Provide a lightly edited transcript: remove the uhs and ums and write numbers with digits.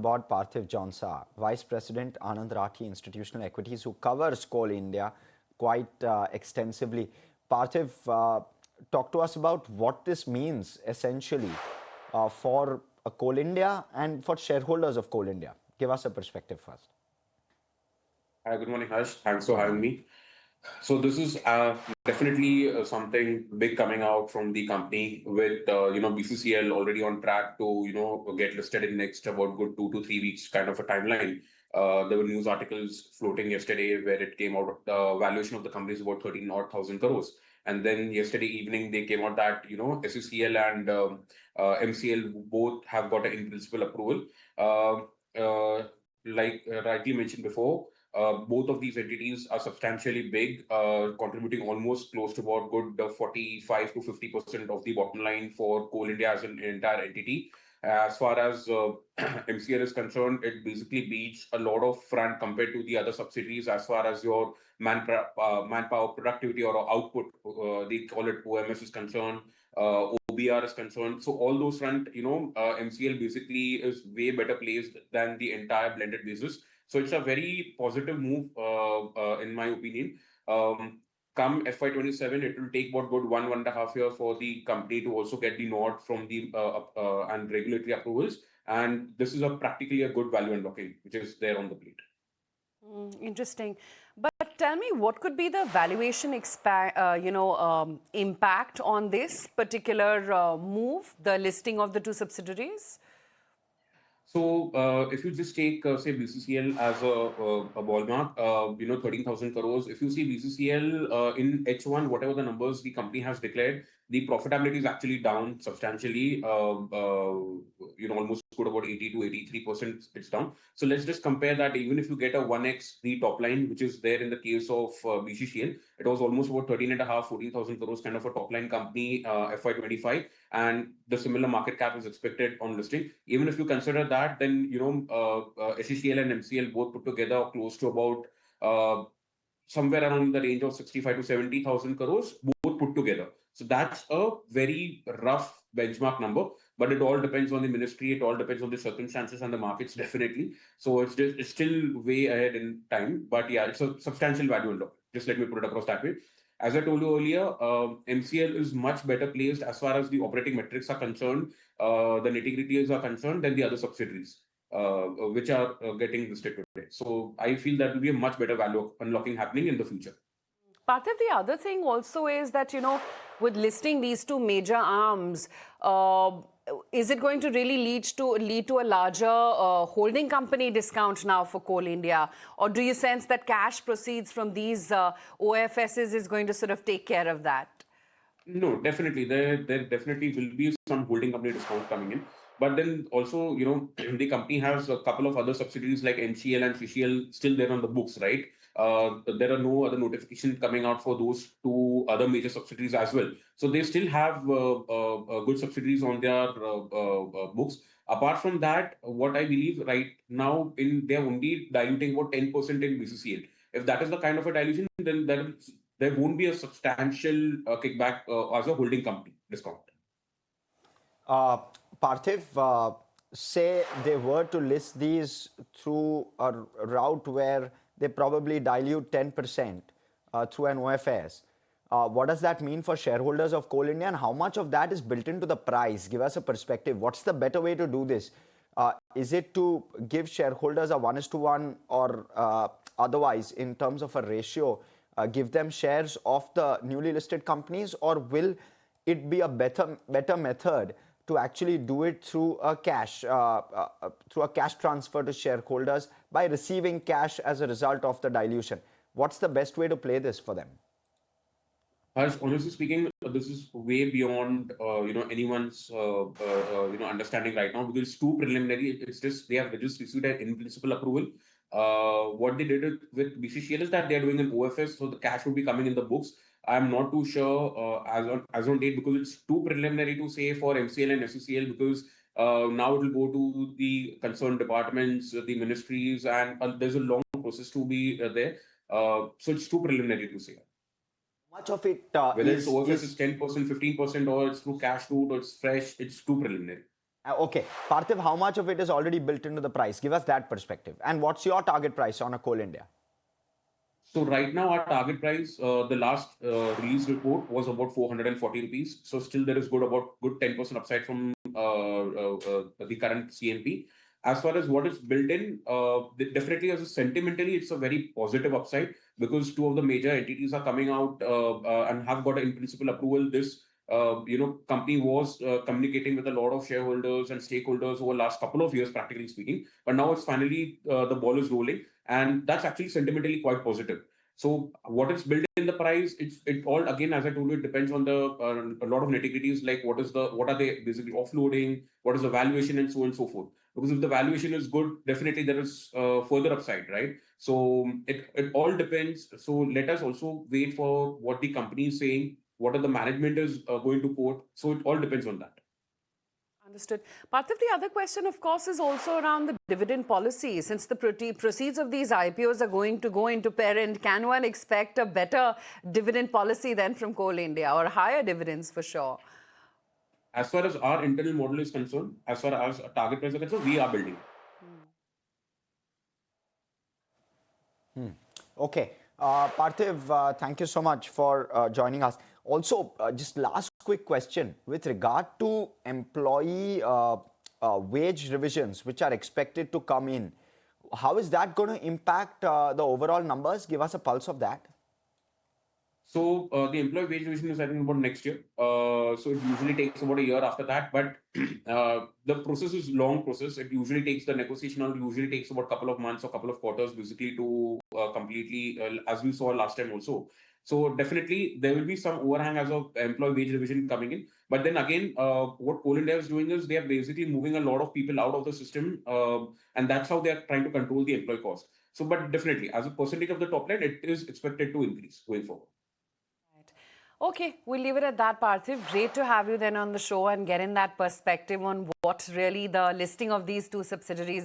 aboard Parthiv Jhonsa, Vice President Anand Rathi Institutional Equities, who covers Coal India quite extensively. Parthiv, talk to us about what this means essentially for Coal India and for shareholders of Coal India. Give us a perspective first. Hi, good morning, Harsh. Thanks for Good having morning. me. So this is definitely something big coming out from the company with BCCL already on track to get listed in next about good 2 to 3 weeks kind of a timeline. There were news articles floating yesterday where it came out the valuation of the company is about 13 odd thousand crores. And then yesterday evening they came out that SECL and MCL both have got an in principle approval. Like rightly mentioned before. Both of these entities are substantially big, contributing almost close to about good 45 to 50% of the bottom line for Coal India as an entire entity. As far as MCL is concerned, it basically beats a lot of front compared to the other subsidiaries as far as your manpower productivity or output, they call it OMS is concerned, OBR is concerned. So all those front, MCL basically is way better placed than the entire blended basis. So it's a very positive move, in my opinion. Come FY27, it will take about good 1.5 years for the company to also get the nod from the and regulatory approvals. And this is practically a good value unlocking, which is there on the plate. Interesting. But tell me, what could be the valuation impact on this particular move, the listing of the two subsidiaries? So, if you just take, say, BCCL as a ballpark, 13,000 crores. If you see BCCL in H1, whatever the numbers the company has declared, the profitability is actually down substantially. Almost good about 80 to 83% it's down. So let's just compare that. Even if you get a 1x the top line, which is there in the case of BCCL, it was almost about 14,500 crores kind of a top line company FY25, and the similar market cap is expected on listing. Even if you consider that, then SECL and MCL both put together are close to about somewhere around the range of 65 to 70,000 crores, both put together. So that's a very rough benchmark number, but it all depends on the ministry. It all depends on the circumstances and the markets, definitely. So it's still way ahead in time, but yeah, it's a substantial value unlock. Just let me put it across that way. As I told you earlier, MCL is much better placed as far as the operating metrics are concerned, the nitty-gritties are concerned than the other subsidiaries, which are getting listed today. So I feel that will be a much better value unlocking happening in the future. Parthiv, the other thing also is that, with listing these two major arms, is it going to really lead to a larger holding company discount now for Coal India? Or do you sense that cash proceeds from these OFSs is going to sort of take care of that? No, definitely. There definitely will be some holding company discount coming in. But then also, the company has a couple of other subsidiaries like NCL and CCL still there on the books, right? There are no other notifications coming out for those two other major subsidiaries as well. So they still have good subsidiaries on their books. Apart from that, what I believe right now, they're only diluting about 10% in BCCL. If that is the kind of a dilution, then there won't be a substantial kickback as a holding company discount. Parthiv, say they were to list these through a route where they probably dilute 10% through an OFS. What does that mean for shareholders of Coal India, and how much of that is built into the price? Give us a perspective. What's the better way to do this? Is it to give shareholders a 1:1 or otherwise in terms of a ratio, give them shares of the newly listed companies, or will it be a better method to actually do it through a cash transfer to shareholders by receiving cash as a result of the dilution? What's the best way to play this for them? Honestly speaking, this is way beyond anyone's understanding right now, because it's too preliminary. It's just they have just received an in principle approval. What they did with BCCL is that they are doing an OFS, so the cash will be coming in the books. I'm not too sure as on date, because it's too preliminary to say for MCL and SECL, because now it will go to the concerned departments, the ministries, and there's a long process to be there. So it's too preliminary to say. Much of it whether it's OFS is 10%, 15%, or it's through cash route or it's fresh, it's too preliminary. Okay, Parthiv, how much of it is already built into the price? Give us that perspective. And what's your target price on a Coal India? So right now our target price, the last release report was about 440 rupees. So still there is good 10% upside from the current CMP. As far as what is built in, definitely as a sentimentally, it's a very positive upside because two of the major entities are coming out and have got an in principle approval. This company was communicating with a lot of shareholders and stakeholders over the last couple of years, practically speaking. But now it's finally the ball is rolling, and that's actually sentimentally quite positive. So what is built in the price, it all again, as I told you, it depends on the a lot of nitty-gritties like what are they basically offloading, what is the valuation, and so on and so forth. Because if the valuation is good, definitely there is further upside, right? So it all depends. So let us also wait for what the company is saying, what are the management is going to quote. So it all depends on that. Understood. Parthiv, the other question, of course, is also around the dividend policy. Since the proceeds of these IPOs are going to go into parent, can one expect a better dividend policy than from Coal India, or higher dividends for sure? As far as our internal model is concerned, as far as target price is concerned, we are building. Okay. Parthiv, thank you so much for joining us. Also, just last quick question with regard to employee wage revisions, which are expected to come in. How is that going to impact the overall numbers? Give us a pulse of that. So the employee wage revision is I think about next year. So it usually takes about a year after that. But the process is long process. It usually takes the negotiation out. Usually takes about a couple of months or couple of quarters basically to completely, as we saw last time also. So definitely there will be some overhang as of employee wage revision coming in. But then again, what Coal India is doing is they are basically moving a lot of people out of the system, and that's how they are trying to control the employee cost. So, but definitely as a percentage of the top line, it is expected to increase going forward. Okay, we'll leave it at that, Parthiv. Great to have you then on the show and get in that perspective on what really the listing of these two subsidiaries